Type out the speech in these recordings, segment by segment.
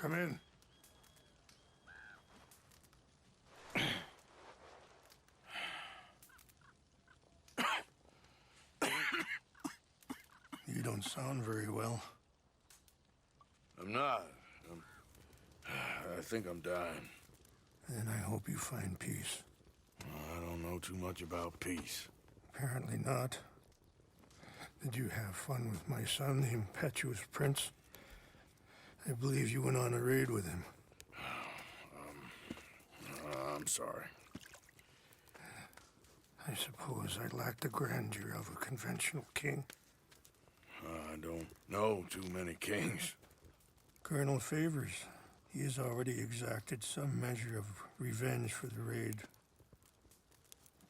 Come in. You don't sound very well. I'm not. I think I'm dying. Then I hope you find peace. I don't know too much about peace. Apparently not. Did you have fun with my son, the impetuous prince? I believe you went on a raid with him. I'm sorry. I suppose I lack the grandeur of a conventional king. I don't know too many kings. Colonel Favors, he has already exacted some measure of revenge for the raid.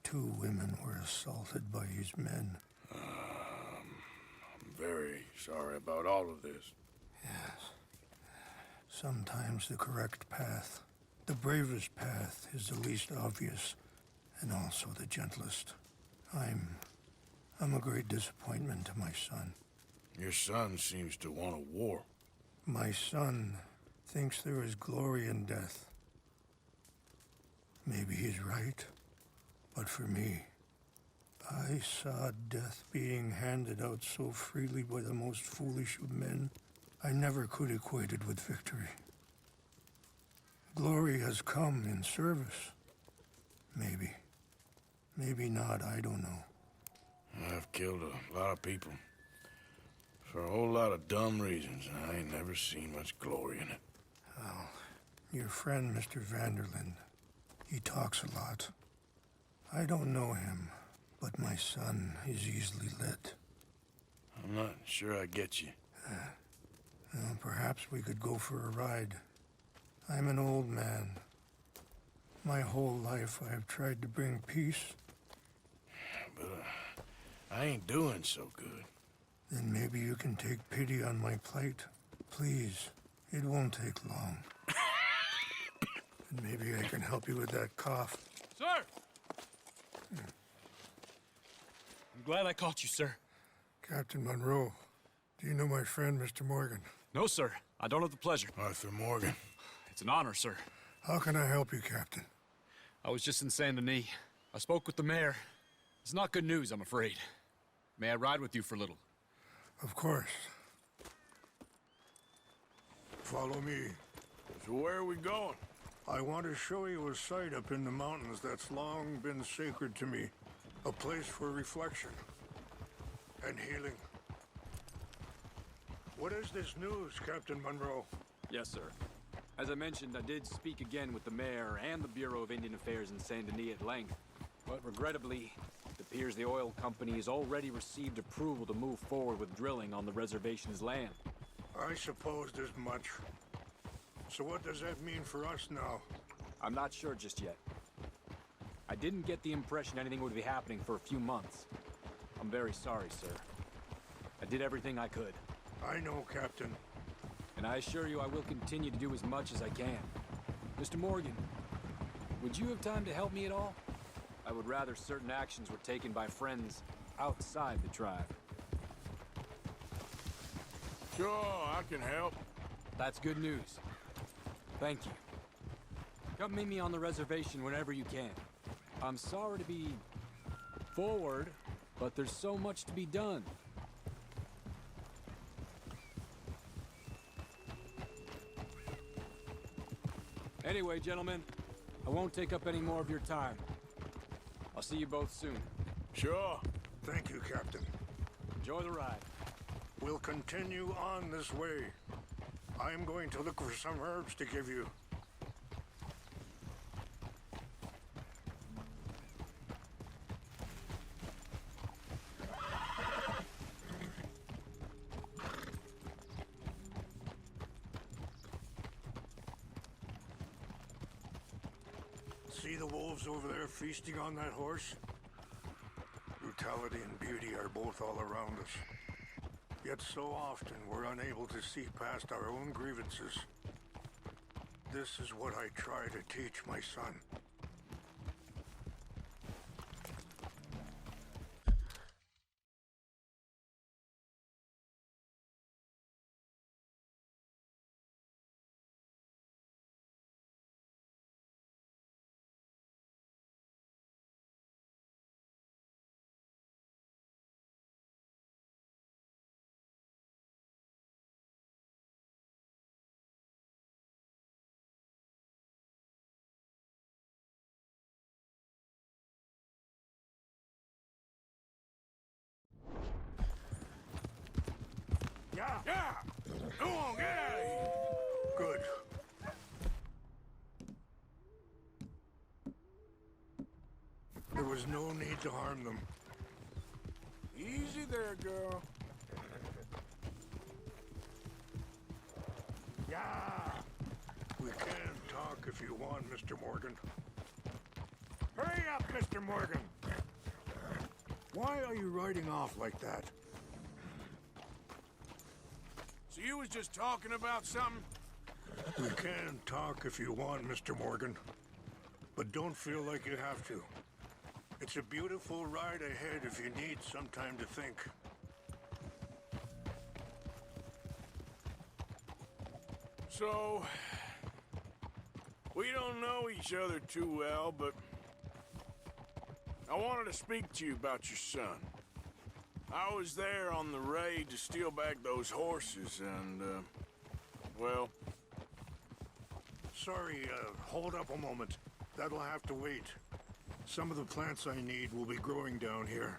2 women were assaulted by his men. I'm very sorry about all of this. Yes. Sometimes the correct path, the bravest path, is the least obvious, and also the gentlest. I'm a great disappointment to my son. Your son seems to want a war. My son thinks there is glory in death. Maybe he's right, but for me, I saw death being handed out so freely by the most foolish of men. I never could equate it with victory. Glory has come in service. Maybe. Maybe not, I don't know. I've killed a lot of people. For a whole lot of dumb reasons, and I ain't never seen much glory in it. Well, your friend, Mr. Vanderlyn, he talks a lot. I don't know him, but my son is easily led. I'm not sure I get you. Well, perhaps we could go for a ride. I'm an old man. My whole life I have tried to bring peace. But I ain't doing so good. Then maybe you can take pity on my plight. Please, it won't take long. And maybe I can help you with that cough. Sir! I'm glad I caught you, sir. Captain Monroe, do you know my friend, Mr. Morgan? No, sir. I don't have the pleasure. Arthur Morgan. It's an honor, sir. How can I help you, Captain? I was just in Saint Denis. I spoke with the mayor. It's not good news, I'm afraid. May I ride with you for a little? Of course. Follow me. So where are we going? I want to show you a site up in the mountains that's long been sacred to me. A place for reflection and healing. What is this news, Captain Monroe? Yes, sir. As I mentioned, I did speak again with the mayor and the Bureau of Indian Affairs in Saint Denis at length. But regrettably, it appears the oil company has already received approval to move forward with drilling on the reservation's land. I supposed as much. So what does that mean for us now? I'm not sure just yet. I didn't get the impression anything would be happening for a few months. I'm very sorry, sir. I did everything I could. I know, Captain. And I assure you I will continue to do as much as I can. Mr. Morgan, would you have time to help me at all? I would rather certain actions were taken by friends outside the tribe. Sure, I can help. That's good news. Thank you. Come meet me on the reservation whenever you can. I'm sorry to be forward, but there's so much to be done. Anyway, gentlemen, I won't take up any more of your time. I'll see you both soon. Sure. Thank you, Captain. Enjoy the ride. We'll continue on this way. I'm going to look for some herbs to give you. See the wolves over there feasting on that horse? Brutality and beauty are both all around us. Yet so often we're unable to see past our own grievances. This is what I try to teach my son. Yeah! Come on, get out of here! Good. There was no need to harm them. Easy there, girl. Yeah! We can talk if you want, Mr. Morgan. Hurry up, Mr. Morgan! Why are you riding off like that? So you was just talking about something? We can talk if you want, Mr. Morgan. But don't feel like you have to. It's a beautiful ride ahead if you need some time to think. So, we don't know each other too well, but I wanted to speak to you about your son. I was there on the raid to steal back those horses, and, well... Sorry, hold up a moment. That'll have to wait. Some of the plants I need will be growing down here.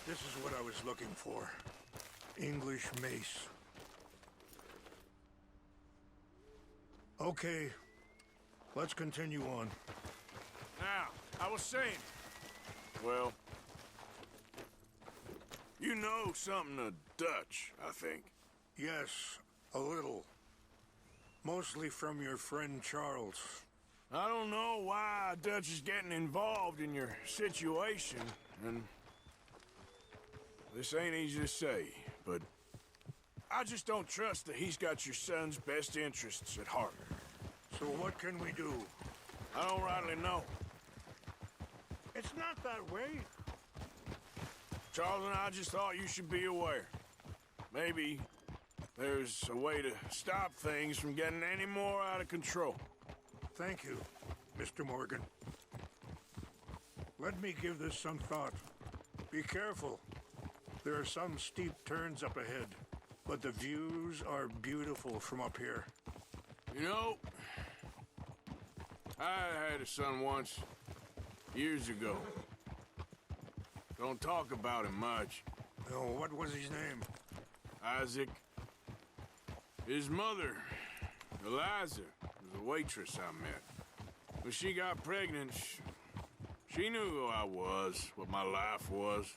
This is what I was looking for. English mace. Okay, let's continue on. Now, I was saying... Well... You know something of Dutch, I think. Yes, a little. Mostly from your friend Charles. I don't know why Dutch is getting involved in your situation, and... This ain't easy to say, but... I just don't trust that he's got your son's best interests at heart. So what can we do? I don't rightly know. It's not that way. Charles and I just thought you should be aware. Maybe there's a way to stop things from getting any more out of control. Thank you, Mr. Morgan. Let me give this some thought. Be careful. There are some steep turns up ahead, but the views are beautiful from up here. You know, I had a son once, years ago. Don't talk about him much. Oh, what was his name? Isaac. His mother, Eliza, was a waitress I met. When she got pregnant, she knew who I was, what my life was.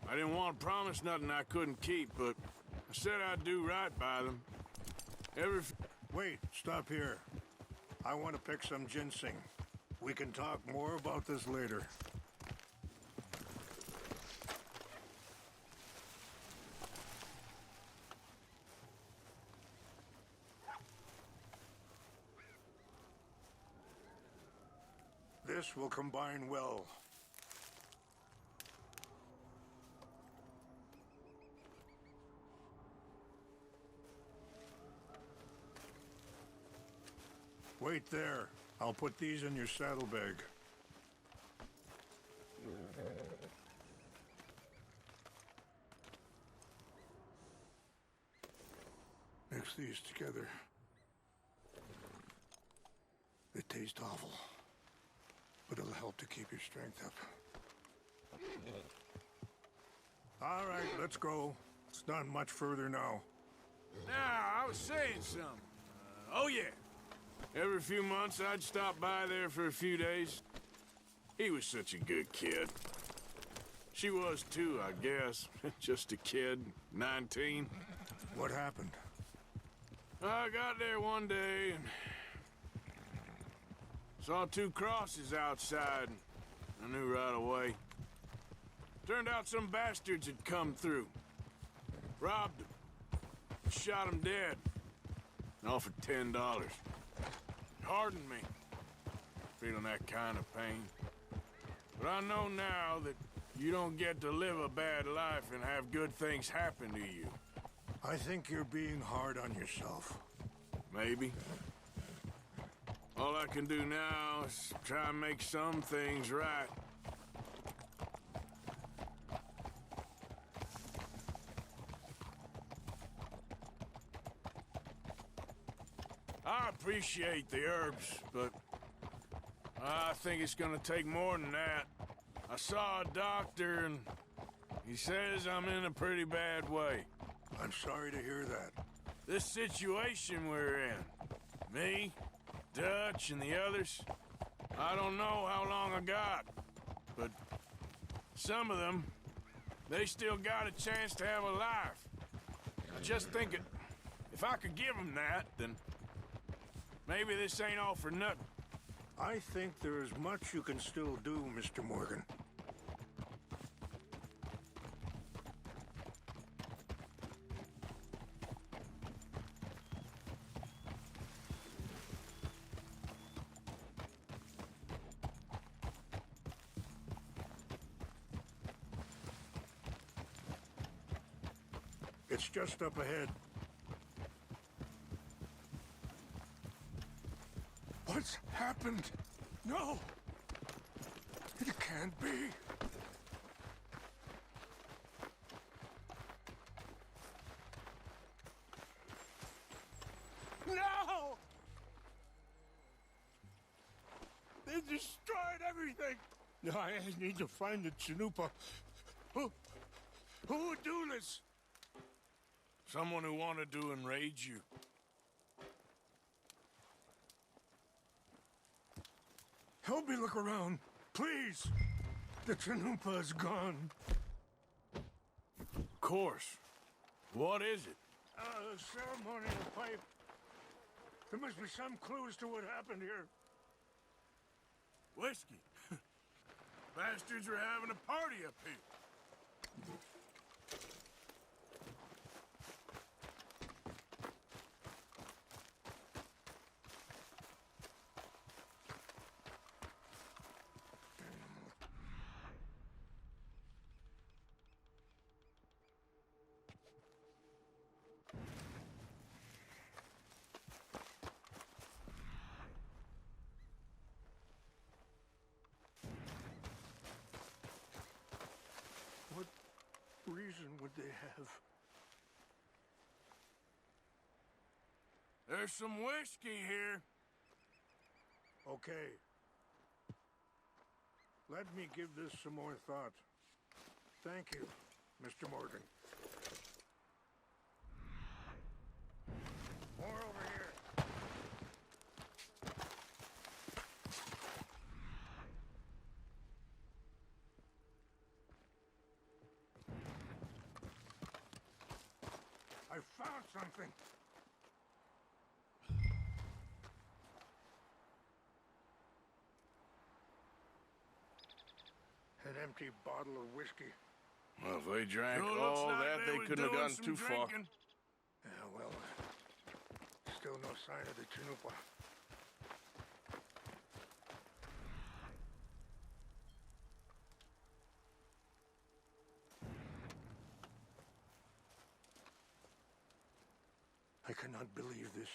I didn't want to promise nothing I couldn't keep, but I said I'd do right by them. Wait, stop here. I want to pick some ginseng. We can talk more about this later. This will combine well. Wait there. I'll put these in your saddlebag. Mix these together. They taste awful, but it'll help to keep your strength up. All right, let's go. It's not much further now. Now, I was saying something. Oh, yeah. Every few months, I'd stop by there for a few days. He was such a good kid. She was too, I guess. Just a kid, 19. What happened? I got there one day and saw two crosses outside. I knew right away. Turned out some bastards had come through. Robbed them. Shot them dead. And offered $10. Hardened me. Feeling that kind of pain. But I know now that you don't get to live a bad life and have good things happen to you. I think you're being hard on yourself. Maybe. All I can do now is try and make some things right. I appreciate the herbs, but I think it's gonna take more than that. I saw a doctor and he says I'm in a pretty bad way. I'm sorry to hear that. This situation we're in, me, Dutch, and the others, I don't know how long I got, but some of them, they still got a chance to have a life. I just think if I could give them that, then maybe this ain't all for nothing. I think there is much you can still do, Mr. Morgan. It's just up ahead. What's happened? No! It can't be. No! They destroyed everything! I need to find the Chanupa. Who would do this? Someone who wanted to enrage you. Help me look around, please. The Chanupa is gone. Of course. What is it? A ceremonial pipe. There must be some clues to what happened here. Whiskey. Bastards are having a party up here. What reason would they have? There's some whiskey here. Okay. Let me give this some more thought. Thank you, Mr. Morgan. More over here. I found something. An empty bottle of whiskey. Well, if they drank Oh, all looks like that, they was couldn't have doing gotten some too far. drinking. Yeah, well, still no sign of the Chanupa. I cannot believe this.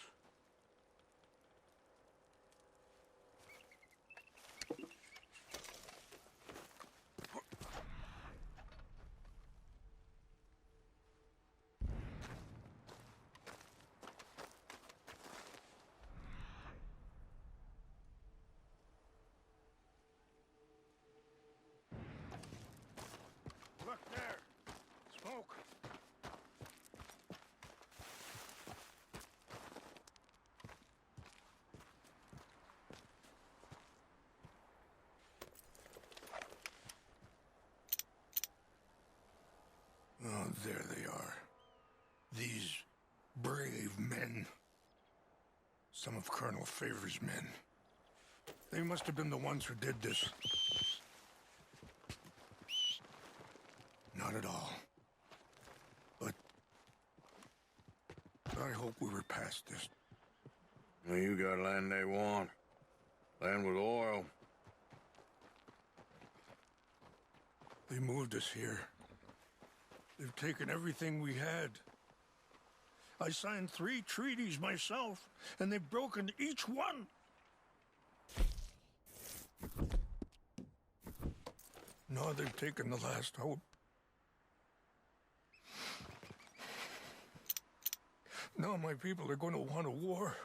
Look there! Smoke! Oh, there they are. These brave men. Some of Colonel Favor's men. They must have been the ones who did this. Not at all. But I hope we were past this. Well, you got land they want. Land with oil. They moved us here. They've taken everything we had. I signed 3 treaties myself, and they've broken each one. Now they've taken the last hope. Now my people are going to want a war.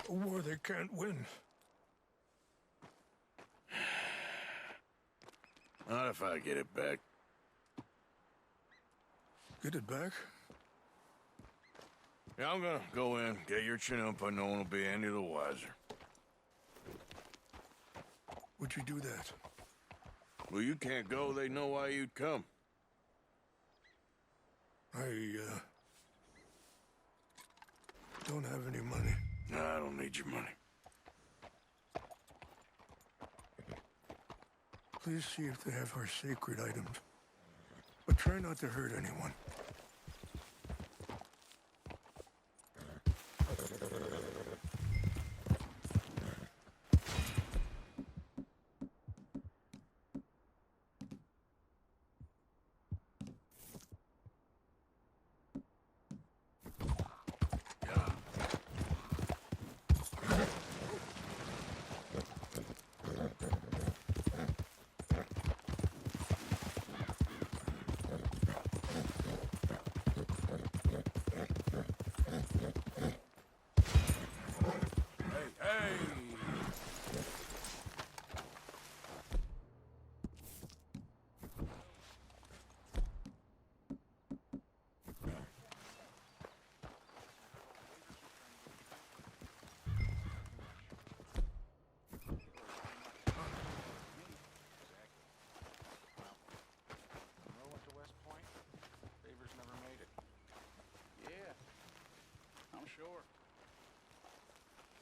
A war they can't win. Not if I get it back. Get it back? Yeah, I'm gonna go in, get your Chinook, but no one will be any the wiser. Would you do that? Well, you can't go, they know why you'd come. I don't have any money. No, I don't need your money. Please see if they have our sacred items. But try not to hurt anyone. Sure.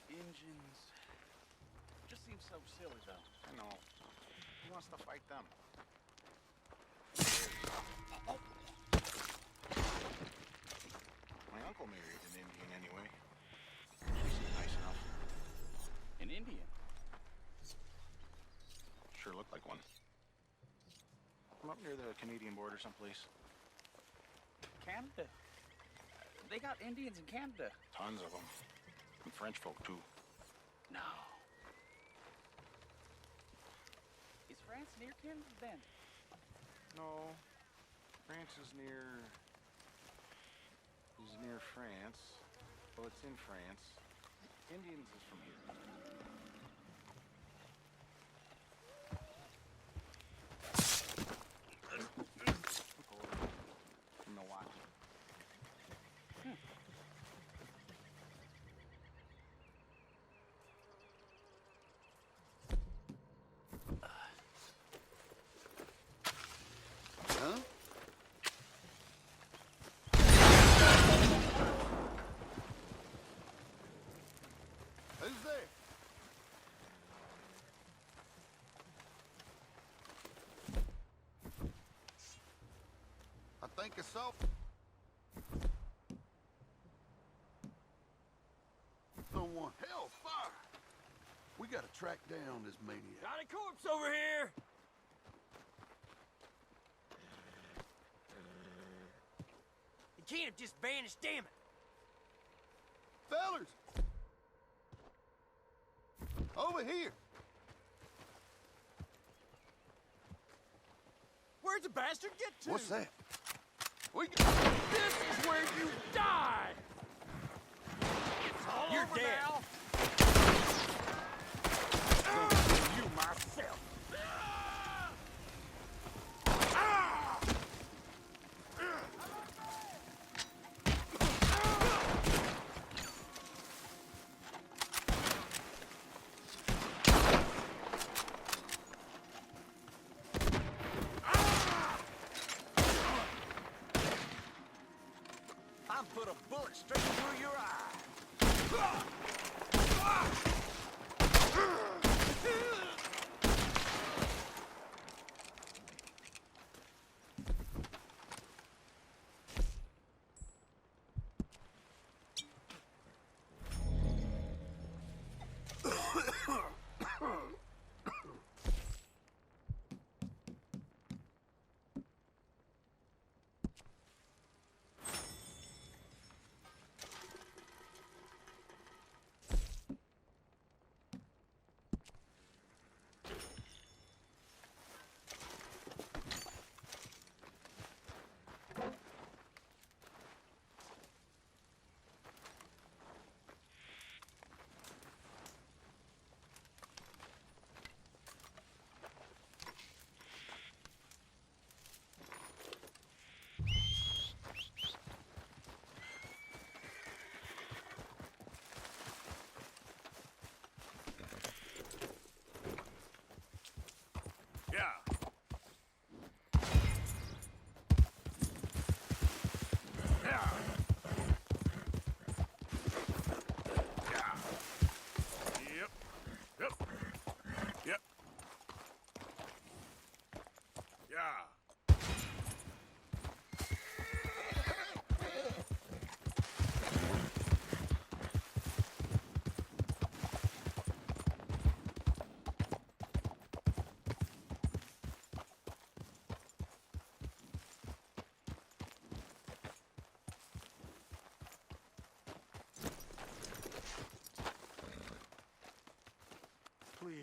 Engines. Just seems so silly, though. I know. Who wants to fight them? My uncle married an Indian anyway. She seemed nice enough. An Indian? Sure looked like one. From up near the Canadian border someplace. Canada? They got Indians in Canada. Tons of them. And French folk, too. No. Is France near Canada, then? No. France is near... France. Well, it's in France. Indians is from here. From Milwaukee. Huh? Who's there? I think I saw someone. Hell, fire! We gotta track down this maniac. Got a corpse over here! He can't have just vanished, damn it! Fellers! Over here! Where'd the bastard get to? What's that? This is where you die! You're dead. Now. You myself. I'm put a bullet straight through your eye.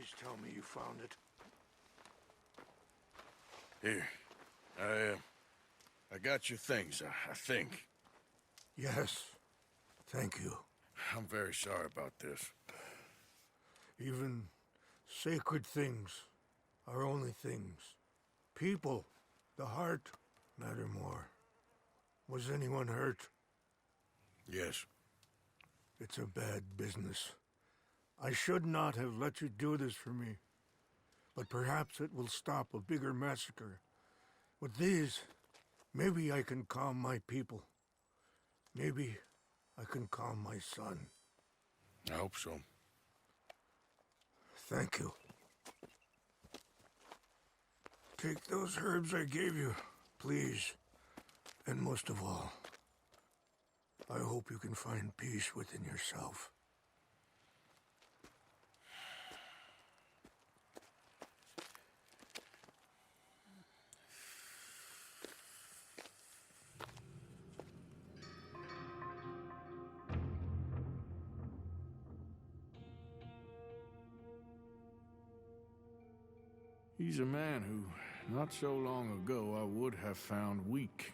Please tell me you found it. Here. I got your things, I think. Yes. Thank you. I'm very sorry about this. Even sacred things are only things. People, the heart, matter more. Was anyone hurt? Yes. It's a bad business. I should not have let you do this for me. But perhaps it will stop a bigger massacre. With these, maybe I can calm my people. Maybe I can calm my son. I hope so. Thank you. Take those herbs I gave you, please. And most of all, I hope you can find peace within yourself. He's a man who, not so long ago, I would have found weak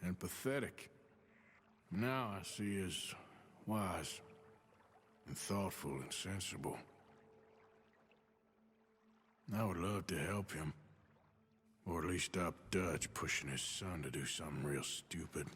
and pathetic. Now I see as wise and thoughtful and sensible. I would love to help him. Or at least stop Dutch pushing his son to do something real stupid.